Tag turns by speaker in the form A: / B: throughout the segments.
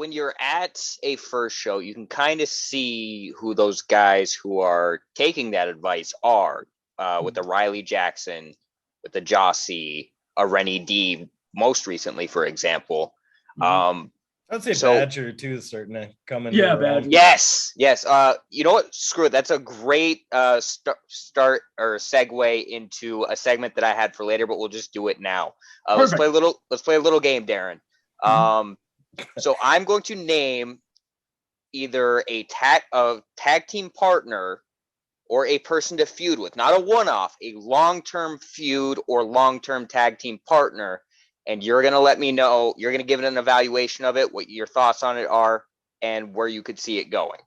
A: when you're at a first show, you can kind of see who those guys who are taking that advice are. With the Riley Jackson, with the Jah-C, a Rennie D, most recently, for example.
B: I'd say Badger too is starting to come in.
C: Yeah, Badger.
A: Yes. You know what? Screw it. That's a great start or segue into a segment that I had for later, but we'll just do it now. Let's play a little game, Darin. So I'm going to name either a tag team partner or a person to feud with, not a one-off, a long-term feud or long-term tag team partner. And you're going to let me know, you're going to give it an evaluation of it, what your thoughts on it are, and where you could see it going.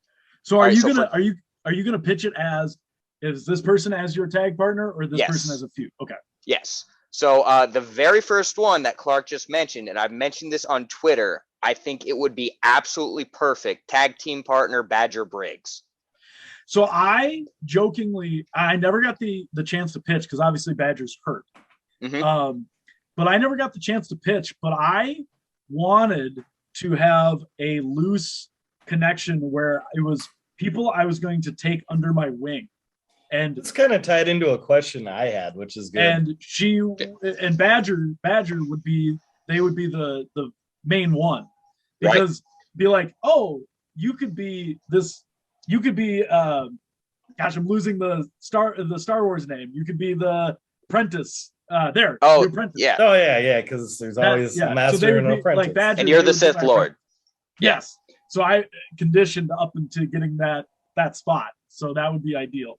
C: So are you going to pitch it as, is this person as your tag partner or this person as a feud? Okay.
A: Yes. So the very first one that Clark just mentioned, and I've mentioned this on Twitter, I think it would be absolutely perfect. Tag team partner, Badger Briggs.
C: So I never got the chance to pitch because obviously Badger's hurt. But I never got the chance to pitch, but I wanted to have a loose connection where it was people I was going to take under my wing. And
B: it's kind of tied into a question I had, which is good.
C: And Badger would be the main one, because be like, oh, you could be gosh, I'm losing the Star Wars name. You could be the apprentice. Apprentice.
A: Yeah.
B: Oh yeah, because there's always a master and an apprentice.
C: Like Badger,
A: and you're the Sith Lord.
C: Yes. So I conditioned up into getting that spot. So that would be ideal.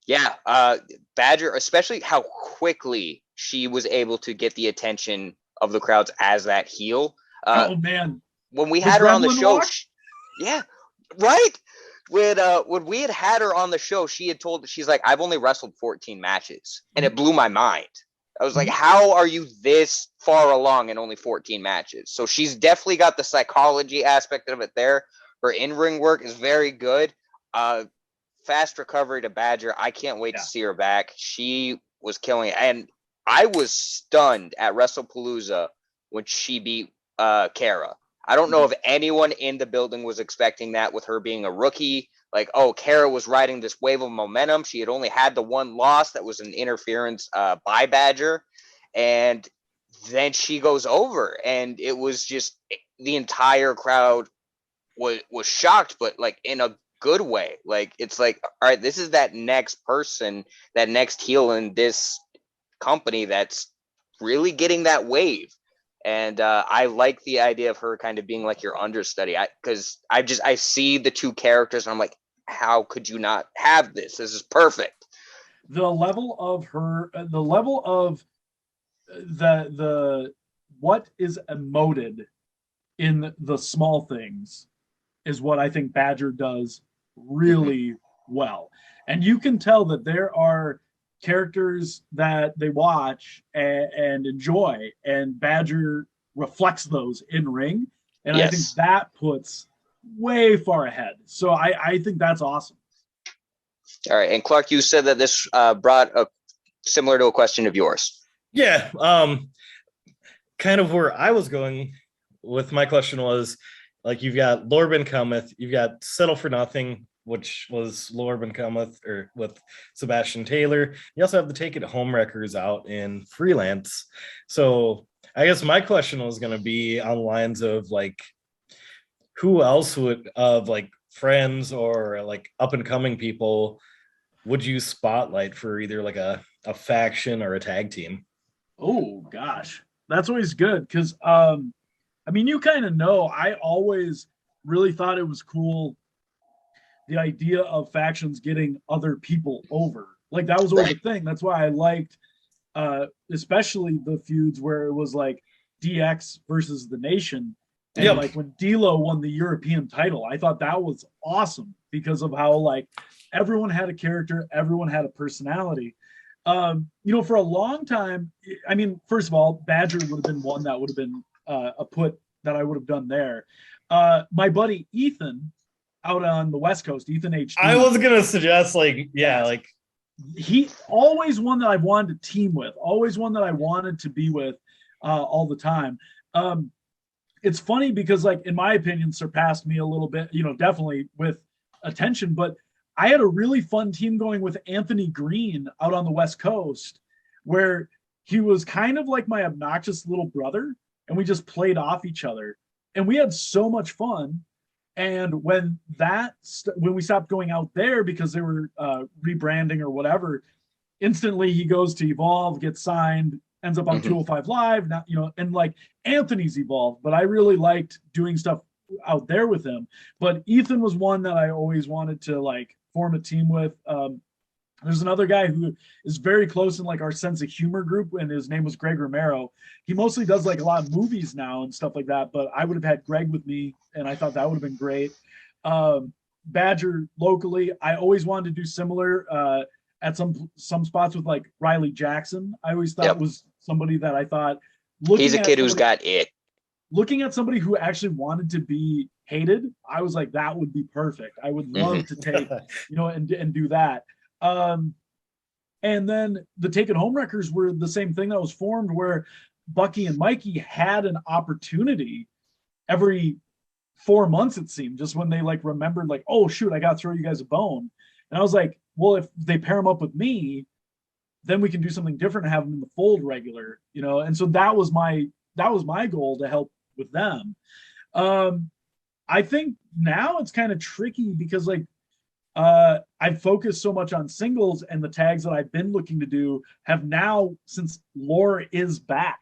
A: Yeah, Badger, especially how quickly she was able to get the attention of the crowds as that heel.
C: Oh man,
A: when we had her on the show, when we had her on the show, she's like, I've only wrestled 14 matches, and it blew my mind. I was like, how are you this far along in only 14 matches? So she's definitely got the psychology aspect of it there. Her in-ring work is very good. Fast recovery to Badger. I can't wait to see her back. She was killing it. And I was stunned at WrestlePalooza when she beat Kara. I don't know if anyone in the building was expecting that, with her being a rookie. Like, oh, Kara was riding this wave of momentum. She had only had the one loss that was an interference by Badger. And then she goes over, and it was just the entire crowd was shocked, but like in a good way. Like, it's like, all right, this is that next person, that next heel in this company that's really getting that wave. And I like the idea of her kind of being like your understudy, because I see the two characters and I'm like, how could you not have this? This is perfect.
C: The level of the what is emoted in the small things is what I think Badger does really well. And you can tell that there are characters that they watch and enjoy, and Badger reflects those in ring, and I think that puts way far ahead. So I think that's awesome.
A: All right, and Clark, you said that this brought a similar to a question of yours.
B: Yeah, kind of where I was going with my question was, like, you've got Lorben Cometh, you've got Settle for Nothing, which was Lorben Cometh, or with Sebastian Taylor. You also have the Take It Home Wreckers out in Freelance. So I guess my question was going to be on the lines of, like, who else would, of like friends or like up and coming people, would you spotlight for either like a faction or a tag team?
C: Oh gosh, that's always good, because I mean, you kind of know, I always really thought it was cool, the idea of factions getting other people over. Like, that was always the thing. That's why I liked especially the feuds where it was like DX versus the Nation. And like when D'Lo won the European title, I thought that was awesome because of how, like, everyone had a character, everyone had a personality. You know, for a long time, I mean, first of all, Badger would have been one that would have been a put that I would have done there. My buddy Ethan out on the West Coast, Ethan HD.
B: I was gonna suggest, like,
C: he always one that I wanted to team with, always one that I wanted to be with all the time. it's funny because, like, in my opinion, surpassed me a little bit, definitely with attention. But I had a really fun team going with Anthony Green out on the West Coast, where he was kind of like my obnoxious little brother, and we just played off each other. And we had so much fun. And when we stopped going out there because they were rebranding or whatever, instantly he goes to Evolve, gets signed, ends up on 205 Live. Now, and like Anthony's evolved, but I really liked doing stuff out there with him. But Ethan was one that I always wanted to like form a team with. There's another guy who is very close in like our sense of humor group, and his name was Greg Romero. He mostly does like a lot of movies now and stuff like that, but I would have had Greg with me, and I thought that would have been great. Badger locally, I always wanted to do similar at some spots with like Riley Jackson. I always thought was somebody that I thought
A: he's a kid who's got it.
C: Looking at somebody who actually wanted to be hated, I was like, that would be perfect. I would love to take, and do that. And then the Take It Home Wreckers were the same thing that was formed, where Bucky and Mikey had an opportunity every 4 months, it seemed, just when they like remembered like, oh shoot, I got to throw you guys a bone. And I was like, well, if they pair them up with me, then we can do something different and have them in the fold regular, And so that was my goal, to help with them. I think now it's kind of tricky because like I've focused so much on singles, and the tags that I've been looking to do have now, since Lore is back,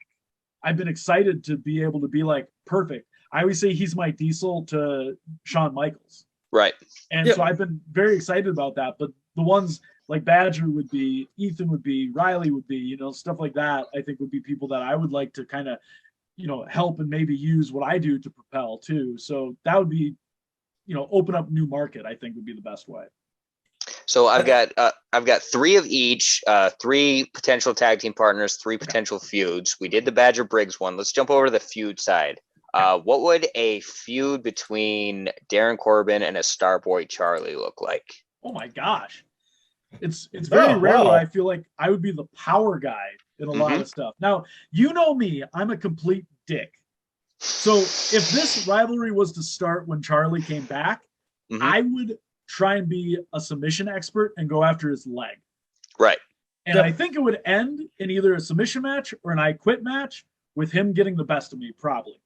C: I've been excited to be able to be like, perfect. I always say he's my Diesel to Shawn Michaels.
A: Right.
C: And so I've been very excited about that. But the ones like Badger would be, Ethan would be, Riley would be, stuff like that, I think would be people that I would like to kind of, help and maybe use what I do to propel too. So that would be, open up new market, I think would be the best way.
A: So I've got three of each, three potential tag team partners, three potential feuds. We did the Badger Briggs one. Let's jump over to the feud side. What would a feud between Darin Corbin and a Starboy Charlie look like?
C: Oh my gosh. It's very rare where I feel like I would be the power guy in a lot of stuff. Now, me, I'm a complete dick. So if this rivalry was to start when Charlie came back, I would try and be a submission expert and go after his leg.
A: Right.
C: And I think it would end in either a submission match or an I Quit match with him getting the best of me, probably.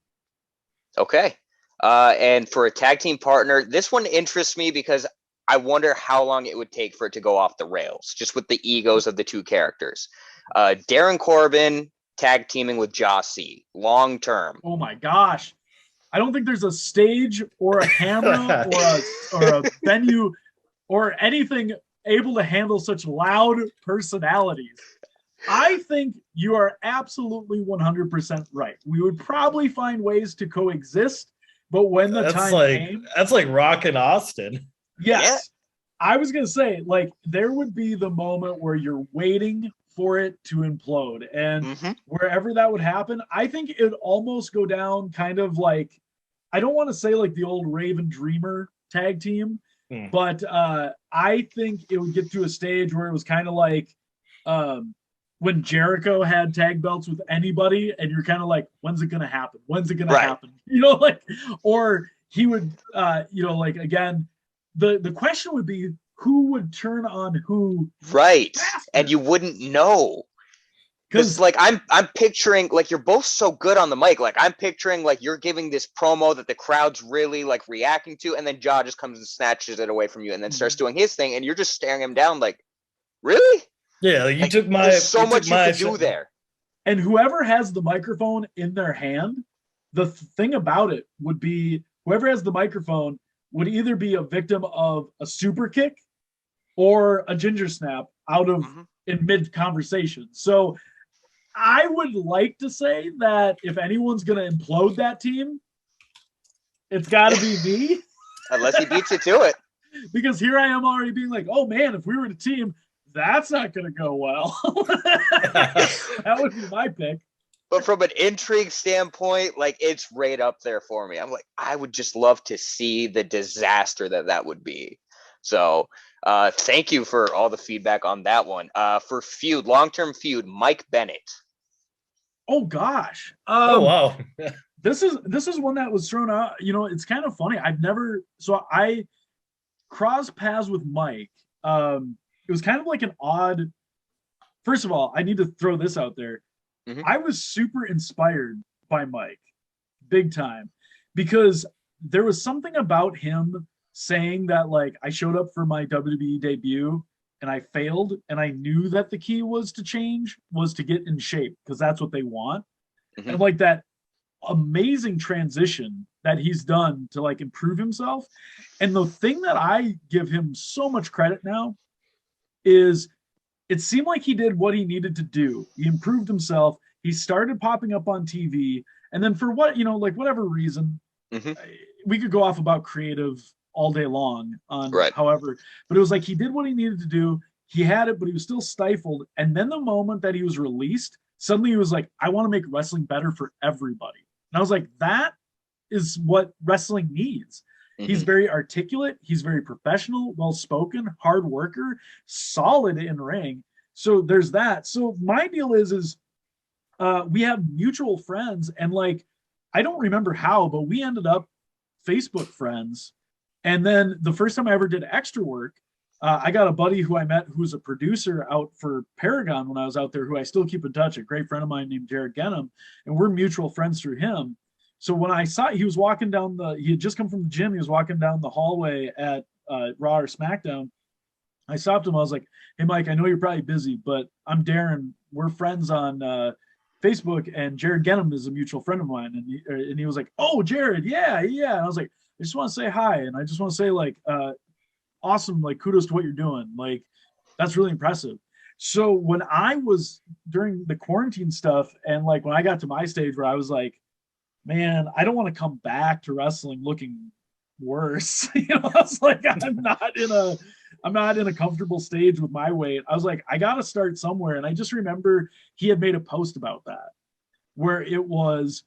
A: Okay. And for a tag team partner, this one interests me because I wonder how long it would take for it to go off the rails, just with the egos of the two characters. Darin Corbin tag teaming with Jah-C, long term.
C: Oh my gosh. I don't think there's a stage or a camera or a venue or anything able to handle such loud personalities. I think you are absolutely 100% right. We would probably find ways to coexist, but when the time came...
B: That's like Rock and Austin.
C: Yes. Yeah. I was going to say, like, there would be the moment where you're waiting for it to implode. And wherever that would happen, I think it would almost go down kind of like, I don't want to say like the old Raven Dreamer tag team, but I think it would get to a stage where it was kind of like when Jericho had tag belts with anybody, and you're kind of like, when's it going to happen? When's it going to happen? Or he would, again, the question would be, who would turn on who?
A: Right. Faster? And you wouldn't know. Because like I'm picturing, like, you're both so good on the mic. Like I'm picturing like you're giving this promo that the crowd's really like reacting to, and then Jah just comes and snatches it away from you and then starts doing his thing, and you're just staring him down like, really?
B: Yeah, you took my
A: there's so much you could do there.
C: And whoever has the microphone in their hand, the thing about it would be whoever has the microphone would either be a victim of a super kick or a ginger snap out of in mid conversation. So I would like to say that if anyone's going to implode that team, it's got to be me.
A: Unless he beats it to it.
C: Because here I am already being like, oh man, if we were a team, that's not going to go well. That would be my pick.
A: But from an intrigue standpoint, like, it's right up there for me. I'm like, I would just love to see the disaster that would be. So thank you for all the feedback on that one. For feud, long-term feud, Mike Bennett.
C: Oh gosh.
B: Oh wow.
C: This is one that was thrown out. It's kind of funny. I crossed paths with Mike. It was kind of like an odd. First of all, I need to throw this out there.
A: Mhm.
C: I was super inspired by Mike, big time, because there was something about him saying that, like, I showed up for my WWE debut and I failed, and I knew that the key was to get in shape, because that's what they want.
A: Mhm.
C: And like that amazing transition that he's done to like improve himself. And the thing that I give him so much credit now is it seemed like he did what he needed to do. He improved himself. He started popping up on TV. And then for whatever reason,
A: Mhm.
C: we could go off about creative all day long on
A: Right.
C: however, but it was like he did what he needed to do. He had it, but he was still stifled. And then the moment that he was released, suddenly he was like, I want to make wrestling better for everybody. And I was like, that is what wrestling needs. He's
A: Mhm.
C: very articulate. He's very professional, well-spoken, hard worker, solid in ring. So there's that. So my deal is we have mutual friends, and like, I don't remember how, but we ended up Facebook friends. And then the first time I ever did extra work, I got a buddy who I met who's a producer out for Paragon when I was out there, who I still keep in touch, a great friend of mine named Jared Genham, and we're mutual friends through him. So when I saw he was walking down he had just come from the gym, he was walking down the hallway at Raw or SmackDown. I stopped him. I was like, "Hey, Mike, I know you're probably busy, but I'm Darin. We're friends on Facebook, and Jared Genham is a mutual friend of mine." And he was like, "Oh, Jared, yeah, yeah." And I was like, "I just want to say hi, and I just want to say like, awesome, like kudos to what you're doing. Like, that's really impressive." So when I was during the quarantine stuff, and like when I got to my stage where I was like, man, I don't want to come back to wrestling looking worse. I was like, I'm not in a comfortable stage with my weight. I was like, I got to start somewhere. And I just remember he had made a post about that, where it was,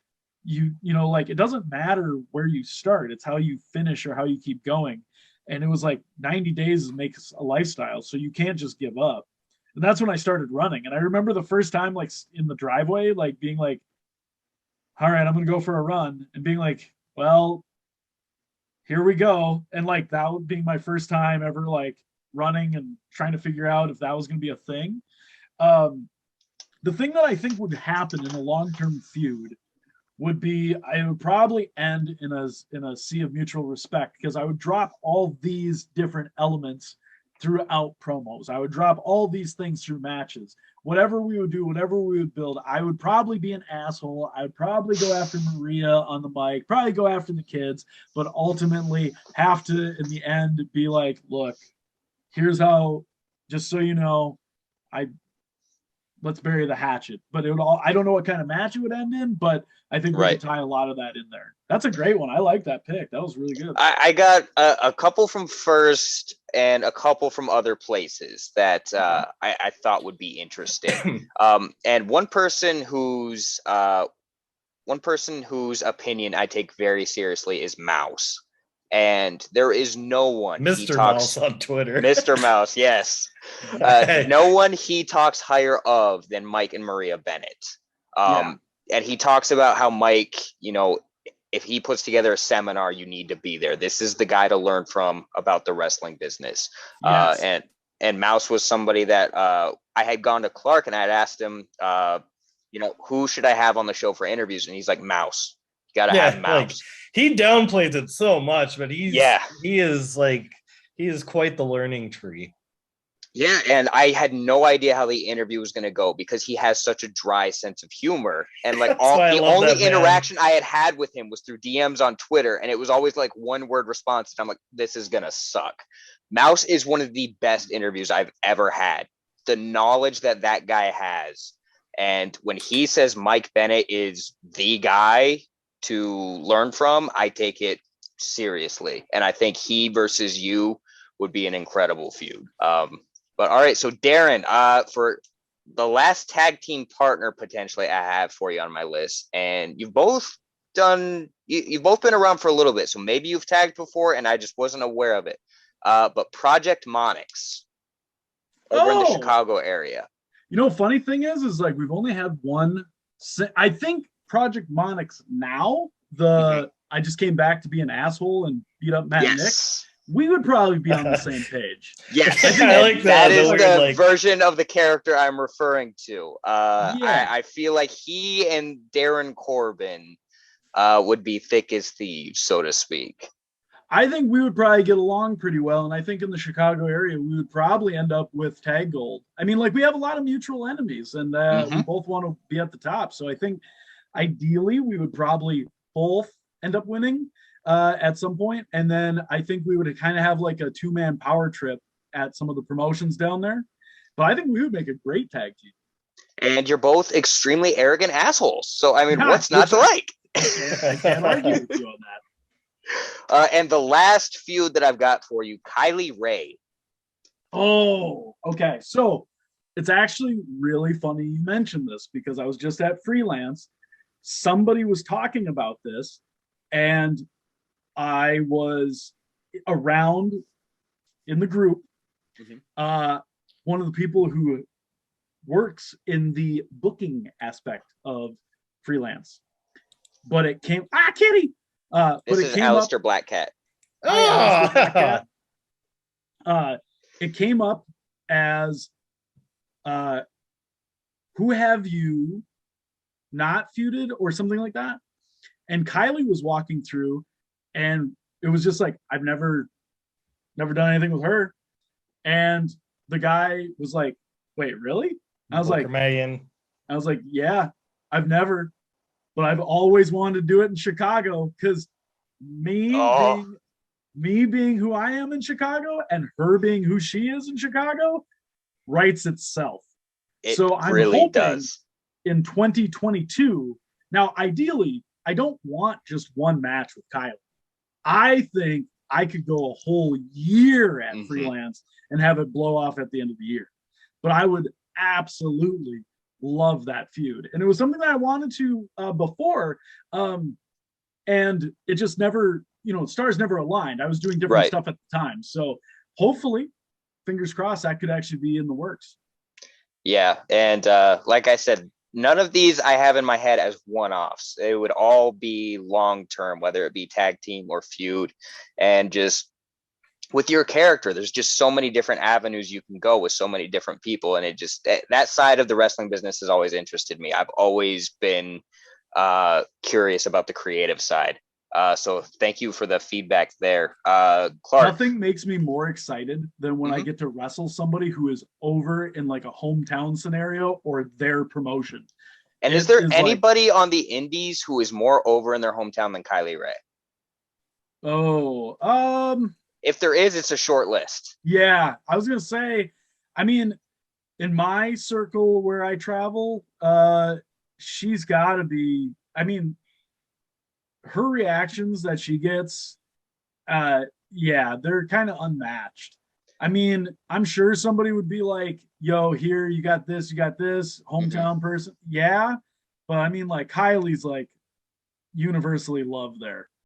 C: like, it doesn't matter where you start, it's how you finish or how you keep going. And it was like 90 days makes a lifestyle, so you can't just give up. And that's when I started running. And I remember the first time, like in the driveway, like being like, all right, I'm gonna go for a run, and being like, well, here we go. And like that being my first time ever like running and trying to figure out if that was gonna be a thing. Um, the thing that I think would happen in a long-term feud would be I would probably end in a sea of mutual respect, because I would drop all these different elements throughout promos. I would drop all these things through matches. Whatever we would do, whatever we would build, I would probably be an asshole. I would probably go after Maria on the mic, probably go after the kids, but ultimately have to, in the end, be like, look, here's how, just so you know, let's bury the hatchet. But I don't know what kind of match it would end in, but I think we
A: Right.
C: can tie a lot of that in there. That's a great one. I like that pick. That was really good.
A: I got a couple from first and a couple from other places that I thought would be interesting. And one person whose opinion I take very seriously is Mouse. And there is no one
B: Mr. Mouse on Twitter.
A: Mr. Mouse, yes. No one he talks higher of than Mike and Maria Bennett. And he talks about how Mike, if he puts together a seminar, you need to be there. This is the guy to learn from about the wrestling business.
C: Yes.
A: And Mouse was somebody that I had gone to Clark and I had asked him, who should I have on the show for interviews? And he's like, Mouse. You got to have Mouse.
B: Like, he downplays it so much, but he is quite the learning tree.
A: Yeah, and I had no idea how the interview was going to go, because he has such a dry sense of humor. And like the only interaction I had with him was through DMs on Twitter, and it was always like one word response. And I'm like, this is going to suck. Mouse is one of the best interviews I've ever had. The knowledge that guy has. And when he says Mike Bennett is the guy to learn from, I take it seriously. And I think he versus you would be an incredible feud. But all right, so Darin, for the last tag team partner potentially I have for you on my list, and you've both been around for a little bit, so maybe you've tagged before and I just wasn't aware of it. But Project Monix over in the Chicago area.
C: Funny thing is like we've only had one. I think Project Monix now, the I just came back to be an asshole and beat up Matt and Nick,
A: Yes.
C: we would probably be on the same page.
A: Yes,
B: I like
A: that
B: that.
A: is
B: Weird,
A: the
B: like-
A: version of the character I'm referring to.
C: Yeah.
A: I feel like he and Darin Corbin would be thick as thieves, so to speak.
C: I think we would probably get along pretty well, and I think in the Chicago area we would probably end up with tag gold. I mean, like we have a lot of mutual enemies, and we both want to be at the top. So I think ideally we would probably both end up winning at some point, and then I think we would kind of have like a two-man power trip at some of the promotions down there. But I think we would make a great tag team.
A: And you're both extremely arrogant assholes. So I mean,
C: Yeah,
A: what's not to like?
C: I can't argue with you on that.
A: And the last feud that I've got for you, Kylie Ray.
C: Oh, okay. So it's actually really funny you mentioned this because I was just at Freelance. Somebody was talking about this, and I was around in the group. One of the people who works in the booking aspect of Freelance, but it came Kitty.
A: This is Alistair Blackcat.
B: Oh!
C: It came up as who have you not feuded or something like that, and Kylie was walking through, and it was just like I've never done anything with her, and the guy was like, "Wait, really?" I was like, "Yeah, I've never, but I've always wanted to do it in Chicago because being who I am in Chicago and her being who she is in Chicago writes itself." So I'm
A: really
C: hoping
A: does.
C: in 2022. Now, ideally, I don't want just one match with Kylie. I think I could go a whole year at Freelance and have it blow off at the end of the year. But I would absolutely love that feud. And it was something that I wanted to before. And it just never, stars never aligned. I was doing different stuff at the time. So hopefully, fingers crossed, that could actually be in the works.
A: Yeah. And like I said, none of these I have in my head as one-offs. It would all be long-term, whether it be tag team or feud. And just with your character, there's just so many different avenues you can go with so many different people. And it just, that side of the wrestling business has always interested me. I've always been curious about the creative side. So thank you for the feedback there. Clark.
C: Nothing makes me more excited than when I get to wrestle somebody who is over in like a hometown scenario or their promotion.
A: And is there anybody on the indies who is more over in their hometown than Kylie Ray? If there is, it's a short list.
C: Yeah, I was gonna say, I mean, in my circle where I travel, she's gotta be, I mean, her reactions that she gets, yeah, they're kind of unmatched. I mean, I'm sure somebody would be like, yo, here, you got this, hometown person. Yeah. But I mean, like, Kylie's like universally loved there.